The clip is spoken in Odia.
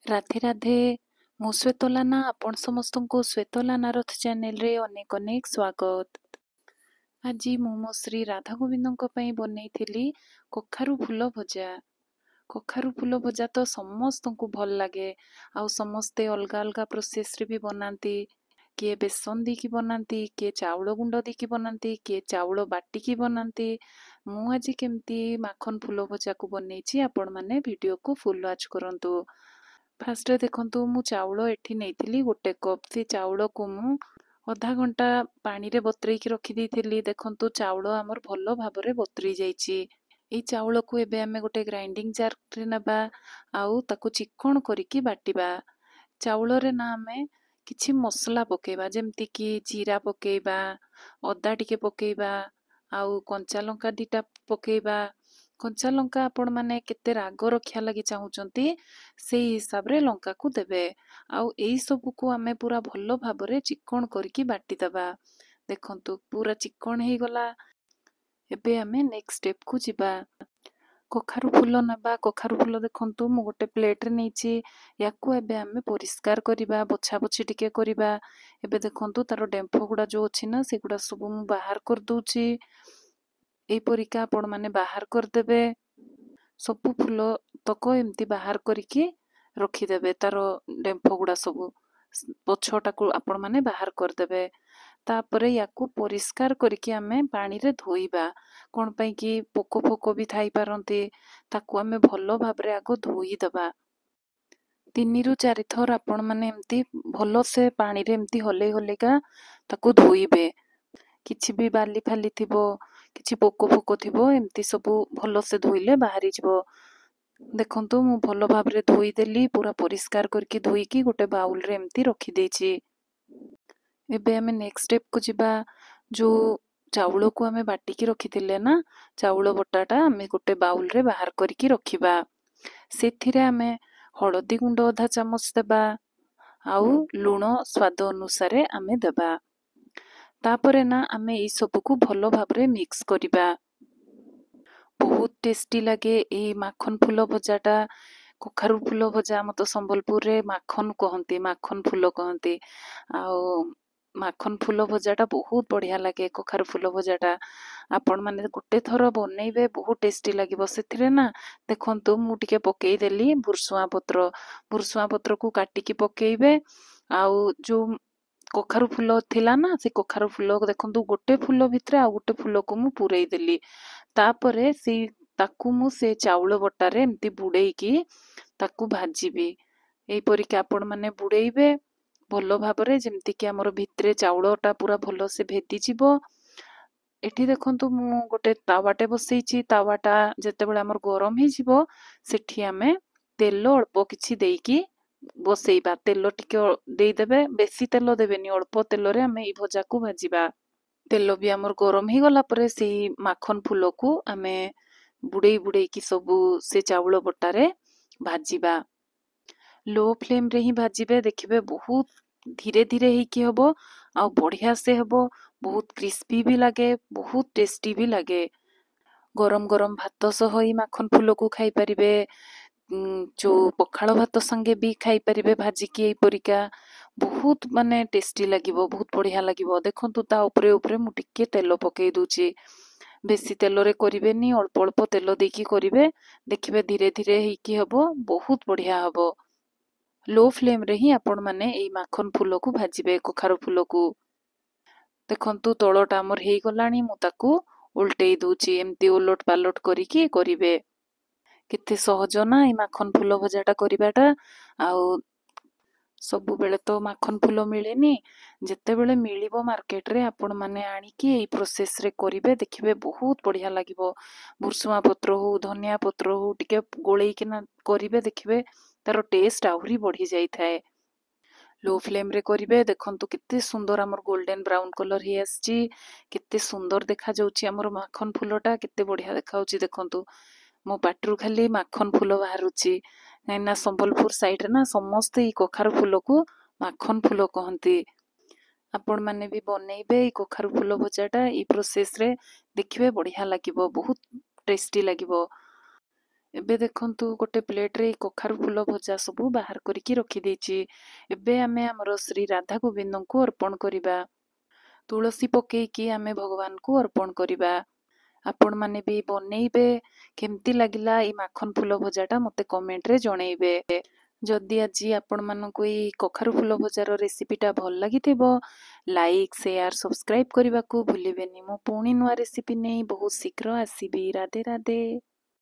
ରାଧେ ରାଧେ। ମୁଁ ଶ୍ୱେତଲାନା, ଆପଣ ସମସ୍ତଙ୍କୁ ଶ୍ୱେତଲାନା ରଥ ଚ୍ୟାନେଲରେ ଅନେକ ଅନେକ ସ୍ୱାଗତ। ଆଜି ମୁଁ ମୋ ଶ୍ରୀ ରାଧା ଗୋବିନ୍ଦଙ୍କ ପାଇଁ ବନେଇଥିଲି କଖାରୁ ଫୁଲ ଭଜା। କଖାରୁ ଫୁଲ ଭଜା ତ ସମସ୍ତଙ୍କୁ ଭଲ ଲାଗେ, ଆଉ ସମସ୍ତେ ଅଲଗା ଅଲଗା ପ୍ରୋସେସରେ ବି ବନାନ୍ତି। କିଏ ବେସନ ଦେଇକି ବନାନ୍ତି, କିଏ ଚାଉଳ ଗୁଣ୍ଡ ଦେଇକି ବନାନ୍ତି, କିଏ ଚାଉଳ ବାଟିକି ବନାନ୍ତି। ମୁଁ ଆଜି କେମିତି ମାଖନ ଫୁଲ ଭଜାକୁ ବନେଇଛି, ଆପଣମାନେ ଭିଡ଼ିଓକୁ ଫୁଲ୍ ୱାଚ୍ କରନ୍ତୁ। ଫାର୍ଷ୍ଟରେ ଦେଖନ୍ତୁ, ମୁଁ ଚାଉଳ ଏଠି ନେଇଥିଲି 1 କପ୍। ସେ ଚାଉଳକୁ ମୁଁ ଅଧା ଘଣ୍ଟା ପାଣିରେ ବତୁରେଇକି ରଖିଦେଇଥିଲି। ଦେଖନ୍ତୁ ଚାଉଳ ଆମର ଭଲ ଭାବରେ ବତୁରି ଯାଇଛି। ଏଇ ଚାଉଳକୁ ଏବେ ଆମେ ଗୋଟେ ଗ୍ରାଇଣ୍ଡିଙ୍ଗ ଜାର୍ରେ ନେବା, ଆଉ ତାକୁ ଚିକ୍କଣ କରିକି ବାଟିବା। ଚାଉଳରେ ନା ଆମେ କିଛି ମସଲା ପକେଇବା, ଯେମିତିକି ଜିରା ପକେଇବା, ଅଦା ଟିକେ ପକେଇବା, ଆଉ କଞ୍ଚା ଲଙ୍କା 2ଟା ପକେଇବା। କଞ୍ଚା ଲଙ୍କା ଆପଣମାନେ କେତେ ରାଗ ରଖିବା ଲାଗି ଚାହୁଁଛନ୍ତି ସେଇ ହିସାବରେ ଲଙ୍କାକୁ ଦେବେ। ଆଉ ଏଇ ସବୁକୁ ଆମେ ପୁରା ଭଲ ଭାବରେ ଚିକ୍କଣ କରିକି ବାଟିଦେବା। ଦେଖନ୍ତୁ ପୁରା ଚିକ୍କଣ ହେଇଗଲା। ଏବେ ଆମେ ନେକ୍ସଟ ଷ୍ଟେପକୁ ଯିବା। କଖାରୁ ଫୁଲ ନେବା। କଖାରୁ ଫୁଲ ଦେଖନ୍ତୁ ମୁଁ ଗୋଟେ ପ୍ଲେଟରେ ନେଇଛି। ୟାକୁ ଏବେ ଆମେ ପରିଷ୍କାର କରିବା, ବଛା ବଛି ଟିକେ କରିବା। ଏବେ ଦେଖନ୍ତୁ ତାର ଡେମ୍ଫ ଗୁଡ଼ା ଯୋଉ ଅଛି ନା, ସେଗୁଡ଼ା ସବୁ ମୁଁ ବାହାର କରିଦଉଛି। ଏଇପରିକା ଆପଣମାନେ ବାହାର କରିଦେବେ। ସବୁ ଫୁଲ ତକ ଏମିତି ବାହାର କରିକି ରଖିଦେବେ। ତାର ଡେମ୍ଫ ଗୁଡ଼ା ସବୁ ପଛଟାକୁ ଆପଣମାନେ ବାହାର କରିଦେବେ। ତାପରେ ୟାକୁ ପରିଷ୍କାର କରିକି ଆମେ ପାଣିରେ ଧୋଇବା। କ'ଣ ପାଇଁ କି ପୋକ ଫୋକ ବି ଥାଇପାରନ୍ତି। ତାକୁ ଆମେ ଭଲ ଭାବରେ ଆଗ ଧୋଇଦେବା। 3ରୁ 4 ଥର ଆପଣମାନେ ଏମିତି ଭଲସେ ପାଣିରେ ଏମିତି ହଲେଇ ହଲେଇକା ତାକୁ ଧୋଇବେ। କିଛି ବି ବାଲି ଫାଲି ଥିବ, କିଛି ପୋକ ଫୋକ ଥିବ, ଏମିତି ସବୁ ଭଲସେ ଧୋଇଲେ ବାହାରିଯିବ। ଦେଖନ୍ତୁ ମୁଁ ଭଲ ଭାବରେ ଧୋଇଦେଲି, ପୁରା ପରିଷ୍କାର କରିକି ଧୋଇକି ଗୋଟେ ବାଉଲରେ ଏମିତି ରଖିଦେଇଛି। ଏବେ ଆମେ ନେକ୍ସଟ ଷ୍ଟେପକୁ ଯିବା। ଯୋଉ ଚାଉଳକୁ ଆମେ ବାଟିକି ରଖିଥିଲେ ନା, ଚାଉଳ ବଟାଟା ଆମେ ଗୋଟେ ବାଉଲରେ ବାହାର କରିକି ରଖିବା। ସେଥିରେ ଆମେ ହଳଦୀ ଗୁଣ୍ଡ 1/2 ଚାମଚ ଦେବା, ଆଉ ଲୁଣ ସ୍ୱାଦ ଅନୁସାରେ ଆମେ ଦେବା। ତାପରେ ନା ଆମେ ଏଇ ସବୁକୁ ଭଲ ଭାବରେ ମିକ୍ସ କରିବା। ବହୁତ ଟେଷ୍ଟି ଲାଗେ ଏଇ ମାଖନ ଫୁଲ ଭଜାଟା। କଖାରୁ ଫୁଲ ଭଜା ଆମ ତ ସମ୍ବଲପୁରରେ ମାଖନ କହନ୍ତି, ମାଖନ ଫୁଲ କହନ୍ତି। ଆଉ ମାଖନ ଫୁଲ ଭଜାଟା ବହୁତ ବଢ଼ିଆ ଲାଗେ। କଖାରୁ ଫୁଲ ଭଜାଟା ଆପଣମାନେ ଗୋଟେ ଥର ବନେଇବେ, ବହୁତ ଟେଷ୍ଟି ଲାଗିବ। ସେଥିରେ ନା ଦେଖନ୍ତୁ ମୁଁ ଟିକେ ପକେଇଦେଲି ଭୃଷୁଙ୍ଗା ପତ୍ର। ଭୃଷୁଙ୍ଗା ପତ୍ରକୁ କାଟିକି ପକେଇବେ। ଆଉ ଯୋଉ କଖାରୁ ଫୁଲ ଥିଲା ନା, ସେ କଖାରୁ ଫୁଲ ଦେଖନ୍ତୁ ଗୋଟେ ଫୁଲ ଭିତରେ ଆଉ ଗୋଟେ ଫୁଲକୁ ମୁଁ ପୂରେଇ ଦେଲି। ତାପରେ ତାକୁ ମୁଁ ସେ ଚାଉଳ ବଟାରେ ଏମିତି ବୁଡେଇକି ତାକୁ ଭାଜିବି। ଏଇପରିକି ଆପଣମାନେ ବୁଡେଇବେ ଭଲ ଭାବରେ, ଯେମିତିକି ଆମର ଭିତରେ ଚାଉଳଟା ପୁରା ଭଲସେ ଭେଦିଯିବ। ଏଠି ଦେଖନ୍ତୁ ମୁଁ ଗୋଟେ ତାୱାଟେ ବସେଇଛି। ତାୱାଟା ଯେତେବେଳେ ଆମର ଗରମ ହେଇଯିବ, ସେଠି ଆମେ ତେଲ ଅଳ୍ପ କିଛି ଦେଇକି ବସେଇବା। ତେଲ ଟିକେ ଦେଇଦେବେ, ବେଶୀ ତେଲ ଦେବେନି, ଅଳ୍ପ ତେଲରେ ଆମେ ଏଇ ଭଜାକୁ ଭାଜିବା। ତେଲ ବି ଆମର ଗରମ ହେଇଗଲା ପରେ ସେଇ ମାଖନ ଫୁଲକୁ ଆମେ ବୁଡେଇ ବୁଡେଇକି ସବୁ ସେ ଚାଉଳ ବଟାରେ ଭାଜିବା। ଲୋ ଫ୍ଲେମ୍ରେ ହିଁ ଭାଜିବେ। ଦେଖିବେ ବହୁତ ଧୀରେ ଧୀରେ ହେଇକି ହବ, ଆଉ ବଢ଼ିଆ ସେ ହବ। ବହୁତ କ୍ରିସ୍ପି ବି ଲାଗେ, ବହୁତ ଟେଷ୍ଟି ବି ଲାଗେ। ଗରମ ଗରମ ଭାତ ସହ ଏଇ ମାଖନ ଫୁଲକୁ ଖାଇପାରିବେ। ଯୋଉ ପଖାଳ ଭାତ ସାଙ୍ଗେ ବି ଖାଇପାରିବେ ଭାଜିକି ଏଇପରିକା। ବହୁତ ମାନେ ଟେଷ୍ଟି ଲାଗିବ, ବହୁତ ବଢ଼ିଆ ଲାଗିବ। ଦେଖନ୍ତୁ ତା ଉପରେ ଉପରେ ମୁଁ ଟିକେ ତେଲ ପକେଇ ଦଉଛି। ବେଶୀ ତେଲରେ କରିବେନି, ଅଳ୍ପ ଅଳ୍ପ ତେଲ ଦେଇକି କରିବେ। ଦେଖିବେ ଧୀରେ ଧୀରେ ହେଇକି ହବ, ବହୁତ ବଢ଼ିଆ ହବ। ଲୋ ଫ୍ଲେମ୍ରେ ହିଁ ଆପଣମାନେ ଏଇ ମାଖନ ଫୁଲକୁ ଭାଜିବେ, କଖାରୁ ଫୁଲକୁ। ଦେଖନ୍ତୁ ତଳଟା ଆମର ହେଇଗଲାଣି, ମୁଁ ତାକୁ ଓଲଟେଇ ଦଉଛି। ଏମିତି ଓଲଟ ପାଲଟ କରିକି କରିବେ। କେତେ ସହଜ ନା ଏଇ ମାଖନ ଫୁଲ ଭଜାଟା କରିବାଟା। ଆଉ ସବୁବେଳେ ତ ମାଖନ ଫୁଲ ମିଳେନି, ଯେତେବେଳେ ମିଳିବ ମାର୍କେଟରେ ଆପଣମାନେ ଆଣିକି ଏଇ ପ୍ରୋସେସରେ କରିବେ। ଦେଖିବେ ବହୁତ ବଢ଼ିଆ ଲାଗିବ। ଭୃଷୁଙ୍ଗା ପତ୍ର ହଉ, ଧନିଆ ପତ୍ର ହଉ, ଟିକେ ଗୋଳେଇକିନା କରିବେ। ଦେଖିବେ ତାର ଟେଷ୍ଟ ଆହୁରି ବଢ଼ି ଯାଇଥାଏ। ଲୋ ଫ୍ଲେମ୍ରେ କରିବେ। ଦେଖନ୍ତୁ କେତେ ସୁନ୍ଦର ଆମର ଗୋଲ୍ଡେନ୍ ବ୍ରାଉନ୍ କଲର୍ ହେଇ ଆସିଛି। କେତେ ସୁନ୍ଦର ଦେଖାଯାଉଛି ଆମର ମାଖନ ଫୁଲଟା, କେତେ ବଢ଼ିଆ ଦେଖାଯାଉଛି। ଦେଖନ୍ତୁ ମୋ ପାଟିରୁ ଖାଲି ମାଖନ ଫୁଲ ବାହାରୁଛି। କାହିଁକିନା ସମ୍ବଲପୁର ସାଇଡରେ ନା ସମସ୍ତେ ଏଇ କଖାରୁ ଫୁଲକୁ ମାଖନ ଫୁଲ କହନ୍ତି। ଆପଣମାନେ ବି ବନେଇବେ ଏଇ କଖାରୁ ଫୁଲ ଭଜାଟା ଏଇ ପ୍ରୋସେସରେ। ଦେଖିବେ ବଢ଼ିଆ ଲାଗିବ, ବହୁତ ଟେଷ୍ଟି ଲାଗିବ। ଏବେ ଦେଖନ୍ତୁ ଗୋଟେ ପ୍ଲେଟରେ ଏଇ କଖାରୁ ଫୁଲ ଭଜା ସବୁ ବାହାର କରିକି ରଖିଦେଇଛି। ଏବେ ଆମେ ଆମର ଶ୍ରୀ ରାଧା ଗୋବିନ୍ଦଙ୍କୁ ଅର୍ପଣ କରିବା। ତୁଳସୀ ପକେଇକି ଆମେ ଭଗବାନଙ୍କୁ ଅର୍ପଣ କରିବା। ଆପଣମାନେ ବି ବନେଇବେ। କେମିତି ଲାଗିଲା ଏଇ ମାଖନ ଫୁଲ ଭଜାଟା ମୋତେ କମେଣ୍ଟରେ ଜଣେଇବେ। ଯଦି ଆଜି ଆପଣମାନଙ୍କୁ ଏଇ କଖାରୁ ଫୁଲ ଭଜାର ରେସିପିଟା ଭଲ ଲାଗିଥିବ, ଲାଇକ୍ ସେୟାର ସବସ୍କ୍ରାଇବ୍ କରିବାକୁ ଭୁଲିବେନି। ମୁଁ ପୁଣି ନୂଆ ରେସିପି ନେଇ ବହୁତ ଶୀଘ୍ର ଆସିବି। ରାଧେ ରାଧେ।